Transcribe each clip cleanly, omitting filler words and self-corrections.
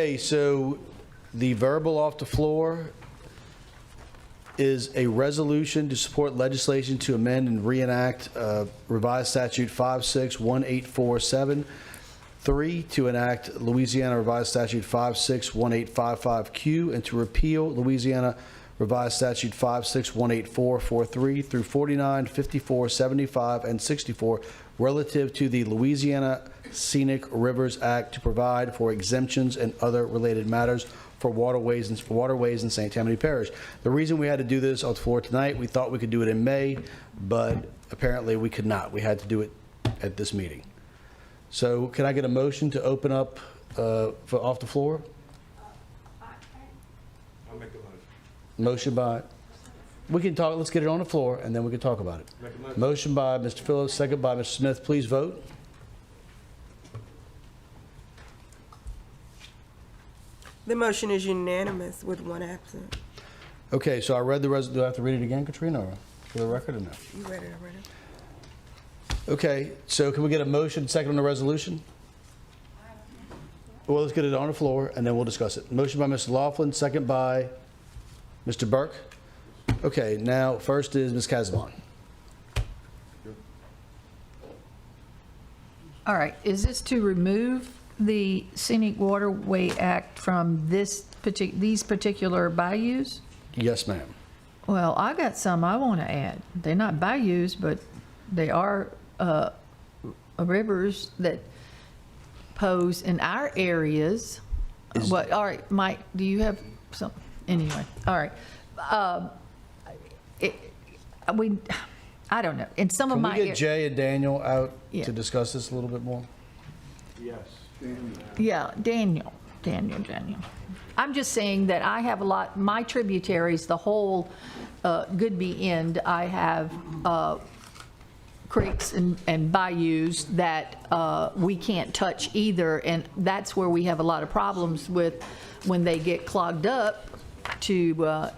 Okay, so the verbal off the floor is a resolution to support legislation to amend and reenact revised statute 561847, 3, to enact Louisiana revised statute 561855Q, and to repeal Louisiana revised statute 561843 through 49, 54, 75, and 64 relative to the Louisiana Scenic Rivers Act to provide for exemptions and other related matters for waterways in St. Tammany Parish. The reason we had to do this on the floor tonight, we thought we could do it in May, but apparently we could not. We had to do it at this meeting. So can I get a motion to open up for off the floor? I'll make a motion. Motion by, we can talk, let's get it on the floor and then we can talk about it. Make a motion. Motion by Mr. Phillips, second by Mr. Smith. Please vote. The motion is unanimous with one absent. Okay, so I read the resolution. Do I have to read it again, Katrina, or for the record or no? You read it already? Okay, so can we get a motion second on the resolution? Well, let's get it on the floor and then we'll discuss it. Motion by Mr. Laughlin, second by Mr. Burke. Okay, now first is Ms. Casamon. All right, is this to remove the Scenic Waterway Act from these particular bayous? Yes, ma'am. Well, I got some I want to add. They're not bayous, but they are rivers that pose in our areas. What? All right, Mike, do you have some? Anyway, all right. I don't know. In some of Can my we get Jay and Daniel out Yeah. to discuss this a little bit more? Yes. Yeah, Daniel. I'm just saying that I have a lot, my tributaries, the whole Goodby end, I have creeks and bayous that we can't touch either, and that's where we have a lot of problems with when they get clogged up to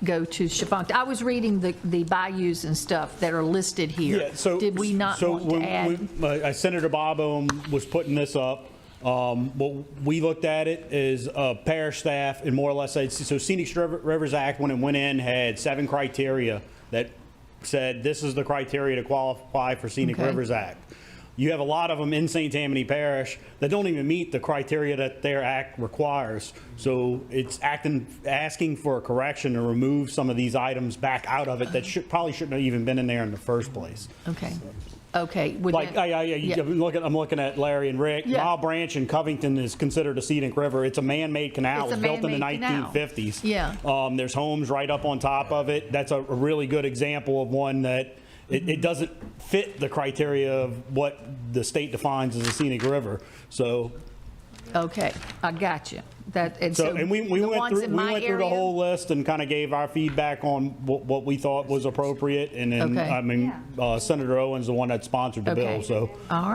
go to Tchefuncte. I was reading the bayous and stuff that are listed here. Yeah, so Did we not want to add? Senator Bob Ohm was putting this up. What we looked at it is parish staff and more or less said, so Scenic Rivers Act, when it went in, had 7 criteria that said this is the criteria to qualify for Scenic Okay. Rivers Act. You have a lot of them in St. Tammany Parish that don't even meet the criteria that their act requires. So it's asking for a correction to remove some of these items back out of it that probably shouldn't have even been in there in the first place. Okay. Would Like, that- I'm looking at Larry and Rick. Yeah. Mile Branch in Covington is considered a scenic river. It's a man-made canal. It's It a was built in the man-made canal. 1950s. Yeah. There's homes right up on top of it. That's a really good example of one that it doesn't fit the criteria of what the state defines as a scenic river. So, Okay, I got you. And we the went ones through in my the area? whole list and kind of gave our feedback on what we thought was appropriate. And then, Okay. I mean, Senator Owen's the one that sponsored the Okay. bill. So. All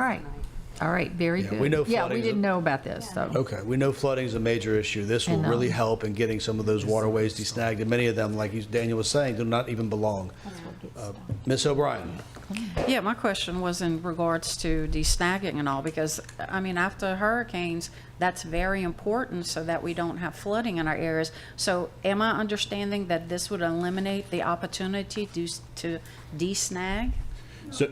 right, very good. we know Yeah, we flooding's didn't know about this, so. Okay, we know flooding is a major issue. This will And, really help in getting some of those waterways desnagged, and many of them, like Daniel was saying, do not even belong. Ms. O'Brien. Yeah, my question was in regards to desnagging and all, because, I mean, after hurricanes, that's very important so that we don't have flooding in our areas. So am I understanding that this would eliminate the opportunity to desnag? So,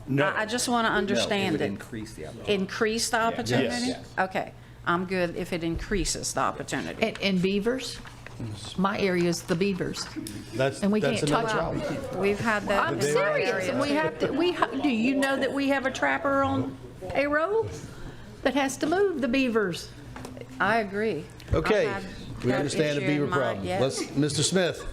no. I just want to understand it. Increase the opportunity. Increase the opportunity? Yes. Okay, I'm good if it increases the opportunity. And beavers? My area is the beavers. And we can't touch them. We've had that I'm in my serious, area. and we have to, do you know that we have a trapper on payroll that has to move the beavers? I agree. Okay, I had we that understand the issue in beaver my- problem. yes. Mr. Smith.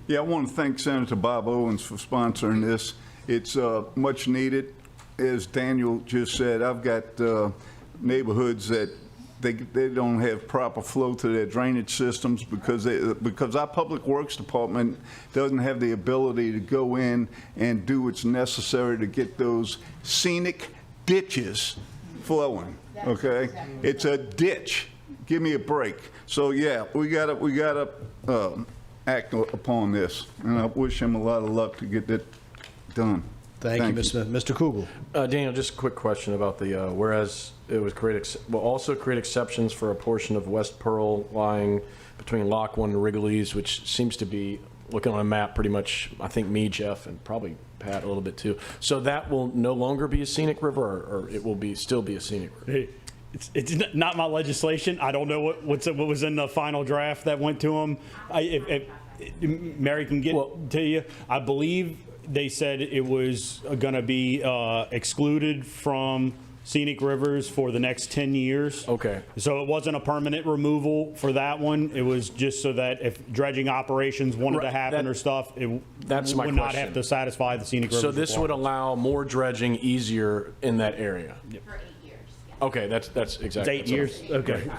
Yeah, I want to thank Senator Bob Owens for sponsoring this. It's much needed. As Daniel just said, I've got neighborhoods that they don't have proper flow to their drainage systems because our Public Works Department doesn't have the ability to go in and do what's necessary to get those scenic ditches flowing, okay? It's a ditch. Give me a break. So yeah, we gotta act upon this, and I wish him a lot of luck to get that done. Thank you, Ms. Smith. Mr. Kugel. Daniel, just a quick question about the, whereas it would will also create exceptions for a portion of West Pearl lying between Lock 1 and Wrigley's, which seems to be, looking on a map, pretty much, I think me, Jeff, and probably Pat a little bit too. So that will no longer be a scenic river, or it will still be a scenic river? It's not my legislation. I don't know what was in the final draft that went to them. If Mary can get to you. I believe they said it was going to be excluded from scenic rivers for the next 10 years. Okay. So it wasn't a permanent removal for that one. It was just so that if dredging operations wanted to happen or stuff, it that's my would not question. have to satisfy the scenic rivers. So this would requirements. allow more dredging easier in that area? Yep. For 8 years. Okay, that's exactly. It's 8 years? Okay.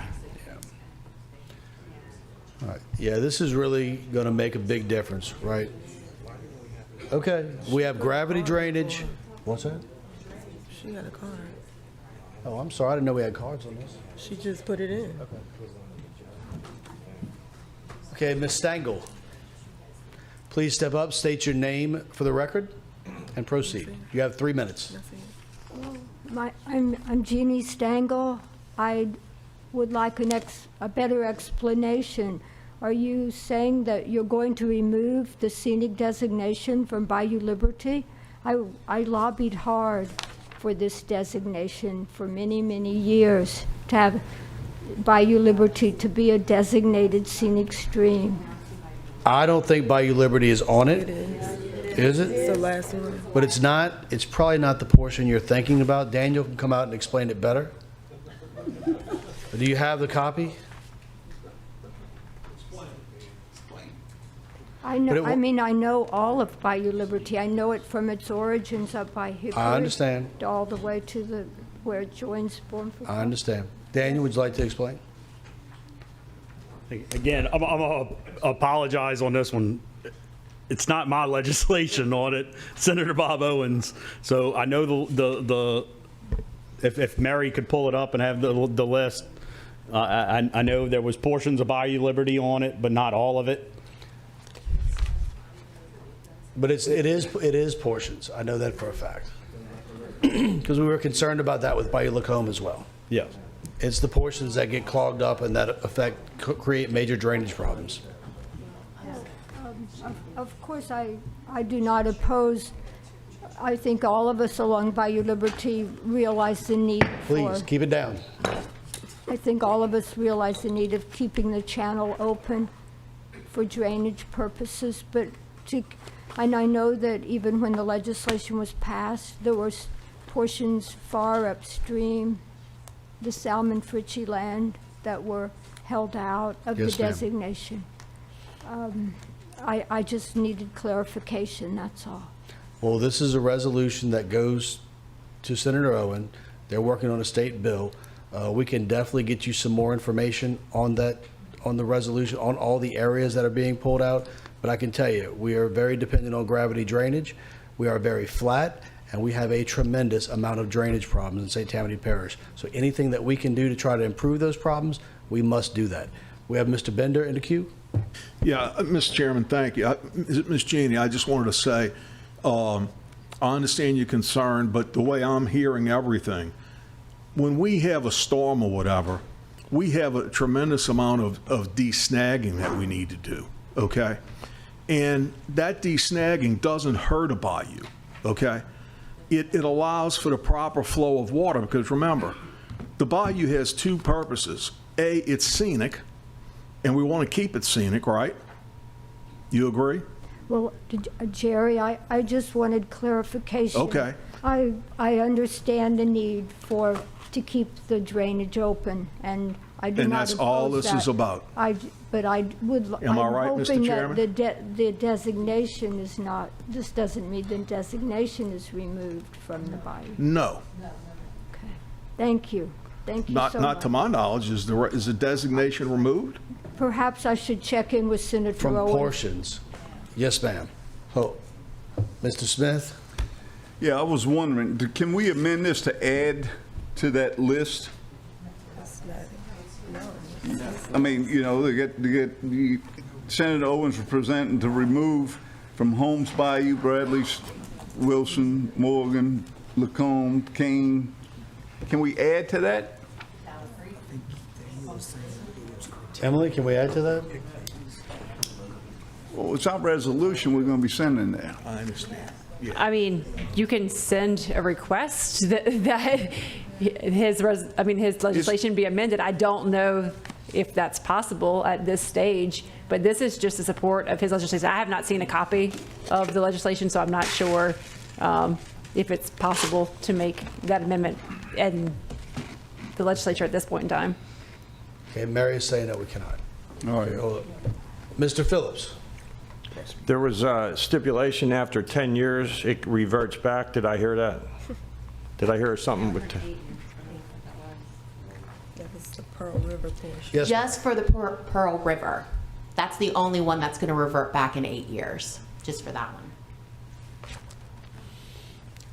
All right. Yeah, this is really going to make a big difference, right? Okay, we have gravity drainage. What's that? She got a card. Oh, I'm sorry, I didn't know we had cards on this. She just put it in. Okay, Ms. Stengel, please step up, state your name for the record, and proceed. You have 3 minutes. I'm Jeannie Stengel. I would like a better explanation. Are you saying that you're going to remove the scenic designation from Bayou Liberty? I lobbied hard for this designation for many, many years, to have Bayou Liberty to be a designated scenic stream. I don't think Bayou Liberty is on it. It is. Is it? It's the last one. But it's not, it's probably not the portion you're thinking about. Daniel can come out and explain it better. Do you have the copy? I know. But it wa- I mean, I know all of Bayou Liberty. I know it from its origins up by Hickory. I understand. All the way to where it joins Bournemouth. I understand. Daniel, would you like to explain? Again, I'm gonna apologize on this one. It's not my legislation on it, Senator Bob Owens. So I know if Mary could pull it up and have the list, I know there was portions of Bayou Liberty on it, but not all of it. But it is portions. I know that for a fact. Because we were concerned about that with Bayou Lacombe as well. Yes. It's the portions that get clogged up and that create major drainage problems. Of course, I do not oppose. I think all of us along Bayou Liberty realize the need for. Please, keep it down. I think all of us realize the need of keeping the channel open for drainage purposes, and I know that even when the legislation was passed, there were portions far upstream, the Salmon Fritchie land, that were held out of the Yes, ma'am. designation. I just needed clarification, that's all. Well, this is a resolution that goes to Senator Owen. They're working on a state bill. We can definitely get you some more information on that, on the resolution, on all the areas that are being pulled out. But I can tell you, we are very dependent on gravity drainage. We are very flat, and we have a tremendous amount of drainage problems in St. Tammany Parish. So anything that we can do to try to improve those problems, we must do that. We have Mr. Bender in the queue. Yeah, Mr. Chairman, thank you. Ms. Jeannie, I just wanted to say, I understand your concern, but the way I'm hearing everything, when we have a storm or whatever, we have a tremendous amount of de-snagging that we need to do, okay? And that de-snagging doesn't hurt a bayou, okay? It allows for the proper flow of water, because remember, the bayou has two purposes. A, it's scenic, and we want to keep it scenic, right? You agree? Well, Jerry, I just wanted clarification. Okay. I understand the need to keep the drainage open, and I do And not that's all oppose this is that. about. But I would. Am I right, Mr. I'm hoping Chairman? that the designation is not. This doesn't mean the designation is removed from the bayou. No. Okay. Thank you. Thank you so much. Not to my knowledge. Is the designation removed? Perhaps I should check in with Senator From Owen. portions. Yes, ma'am. Oh, Mr. Smith? Yeah, I was wondering, can we amend this to add to that list? I mean, you know, they get Senator Owens representing to remove from Holmes Bayou, Bradley's Wilson, Morgan, Lacombe, Kane. Can we add to that? Emily, can we add to that? Well, it's our resolution we're going to be sending there. I understand. Yeah. I mean, you can send a request that his legislation be amended. I don't know if that's possible at this stage, but this is just the support of his legislation. I have not seen a copy of the legislation, so I'm not sure if it's possible to make that amendment in the legislature at this point in time. Okay, Mary is saying that we cannot. All right. Hold up. Mr. Phillips? There was a stipulation after 10 years, it reverts back. Did I hear that? Did I hear something with? That was the Pearl River portion. Yes, ma'am. Just for the Pearl River. That's the only one that's going to revert back in 8 years, just for that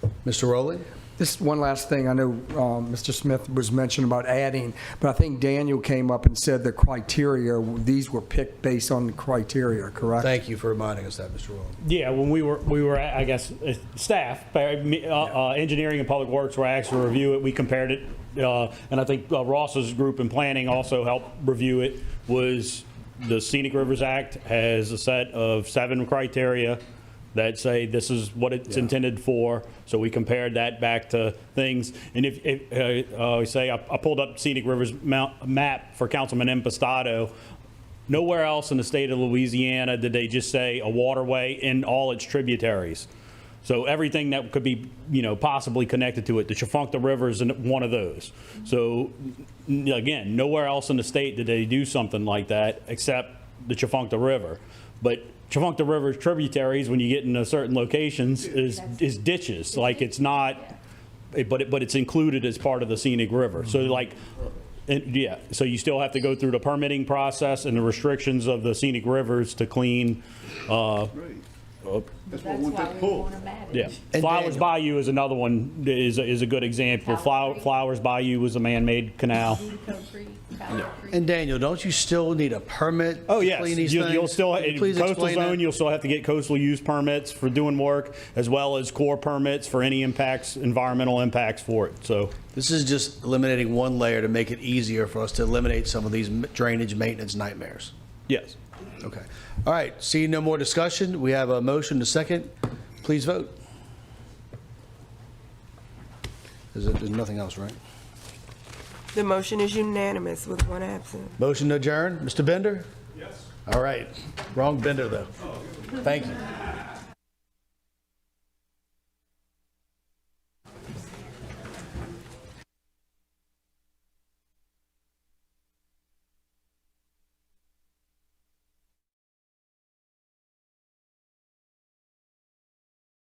one. Mr. Rowley? This one last thing, I know Mr. Smith was mentioning about adding, but I think Daniel came up and said the criteria, these were picked based on the criteria, correct? Thank you for reminding us that, Mr. Rowley. Yeah, when we were, I guess, staff, engineering and public works were asked to review it. We compared it, and I think Ross's group in planning also helped review it. Was the Scenic Rivers Act has a set of 7 criteria that say this is what it's intended for. So we compared that back to things. And if say I pulled up Scenic Rivers map for Councilman Impastato, nowhere else in the state of Louisiana did they just say a waterway in all its tributaries. So everything that could be, possibly connected to it, the Tchefuncte River is one of those. So again, nowhere else in the state did they do something like that except the Tchefuncte River. But Tchefuncte River's tributaries, when you get into certain locations, is ditches. Like it's not, but it's included as part of the Scenic River. So so you still have to go through the permitting process and the restrictions of the Scenic Rivers to clean. That's what we want to pull. Yeah, And Flowers Daniel. Bayou is another one. Is a good example. Flowers Bayou was a man-made canal. And Daniel, don't you still need a permit Oh to yes, clean these you'll things? still Can you please coastal explain zone. that? You'll still have to get coastal use permits for doing work, as well as core permits for any impacts, environmental impacts for it. So This is just eliminating one layer to make it easier for us to eliminate some of these drainage maintenance nightmares. yes. Okay. All right. Seeing no more discussion, we have a motion to second. Please vote. There's nothing else, right? The motion is unanimous with 1 absent. Motion to adjourn. Mr. Bender? Yes. All right. Wrong Bender, though. Thank you.